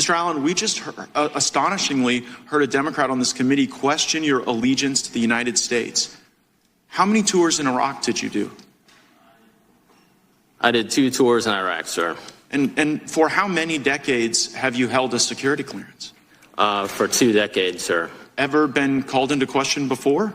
Mr. Allen, we just astonishingly heard a Democrat on this committee question your allegiance to the United States. How many tours in Iraq did you do? I did 2 tours in Iraq, sir. And for how many decades have you held a security clearance? For 2 decades, sir. Ever been called into question before?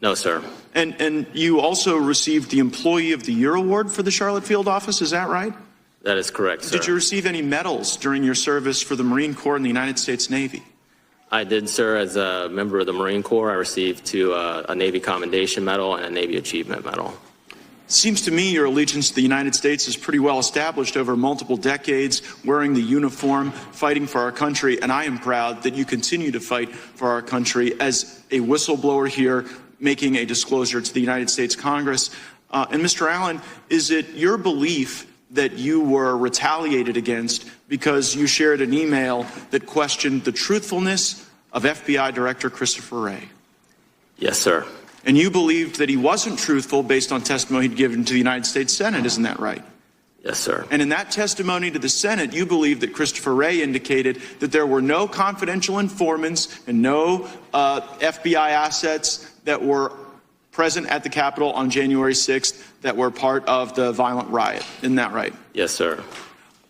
No, sir. And you also received the Employee of the Year award for the Charlotte field office, is that right? That is correct, sir. Did you receive any medals during your service for the Marine Corps and the United States Navy? I did, sir. As a member of the Marine Corps, I received 2, a Navy Commendation Medal and a Navy Achievement Medal. Seems to me your allegiance to the United States is pretty well established over multiple decades, wearing the uniform, fighting for our country, and I am proud that you continue to fight for our country as a whistleblower here, making a disclosure to the United States Congress. And Mr. Allen, is it your belief that you were retaliated against because you shared an email that questioned the truthfulness of FBI Director Christopher Wray? Yes, sir. And you believed that he wasn't truthful based on testimony he'd given to the United States Senate, isn't that right? Yes, sir. And in that testimony to the Senate, you believed that Christopher Wray indicated that there were no confidential informants and no FBI assets that were present at the Capitol on January 6th that were part of the violent riot. Isn't that right? Yes, sir.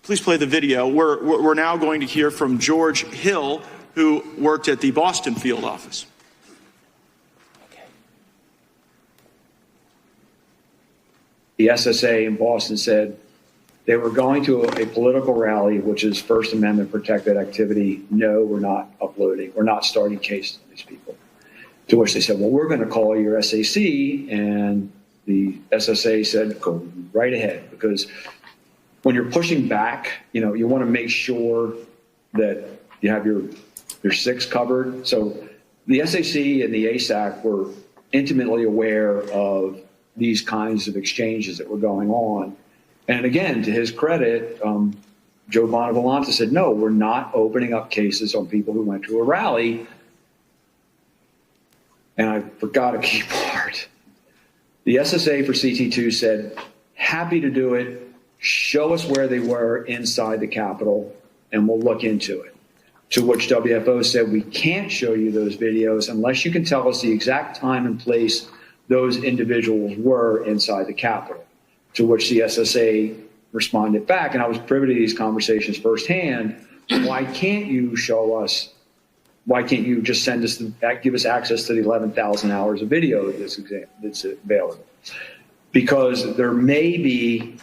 Please play the video. We're now going to hear from George Hill, who worked at the Boston field office. The SSA in Boston said they were going to a political rally, which is First Amendment protected activity. No, we're not uploading. We're not starting cases on these people. To which they said, well, we're going to call your SAC. And the SSA said, go right ahead. Because when you're pushing back, you want to make sure that you have your 6 covered. So the SAC and the ASAC were intimately aware of these kinds of exchanges that were going on. And again, to his credit, Joe Bonavolonta said, no, we're not opening up cases on people who went to a rally. And I forgot a key part. The SSA for CT2 said, happy to do it. Show us where they were inside the Capitol, and we'll look into it. To which WFO said, we can't show you those videos unless you can tell us the exact time and place those individuals were inside the Capitol. To which the SSA responded back, and I was privy to these conversations firsthand. Why can't you show us? Why can't you just send us, give us access to the 11,000 hours of video that's available? Because there may be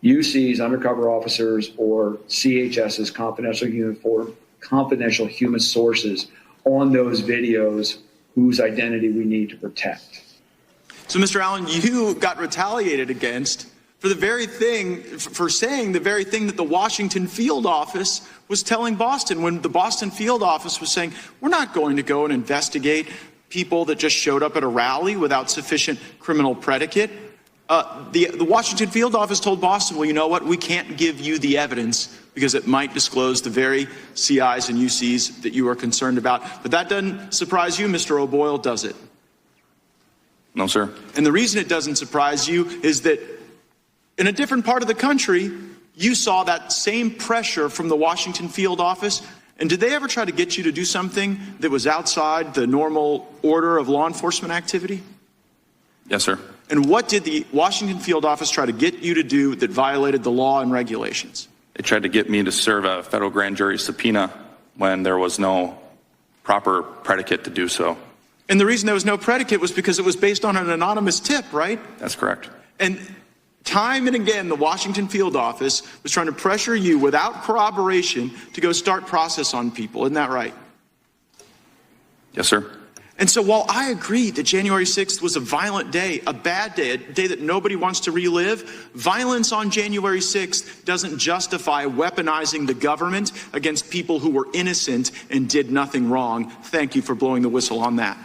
UC's undercover officers or CHS's confidential human sources on those videos whose identity we need to protect. So, Mr. Allen, you got retaliated against for saying the very thing that the Washington field office was telling Boston, when the Boston field office was saying, we're not going to go and investigate people that just showed up at a rally without sufficient criminal predicate. The Washington field office told Boston, well, you know what, we can't give you the evidence because it might disclose the very CIs and UCs that you are concerned about. But that doesn't surprise you, Mr. O'Boyle, does it? No, sir. And the reason it doesn't surprise you is that in a different part of the country, you saw that same pressure from the Washington field office. And did they ever try to get you to do something that was outside the normal order of law enforcement activity? Yes, sir. And what did the Washington field office try to get you to do that violated the law and regulations? They tried to get me to serve a federal grand jury subpoena when there was no proper predicate to do so. And the reason there was no predicate was because it was based on an anonymous tip, right? That's correct. And time and again, the Washington field office was trying to pressure you without corroboration to go start process on people. Isn't that right? Yes, sir. And so while I agree that January 6th was a violent day, a bad day, a day that nobody wants to relive, violence on January 6th doesn't justify weaponizing the government against people who were innocent and did nothing wrong. Thank you for blowing the whistle on that.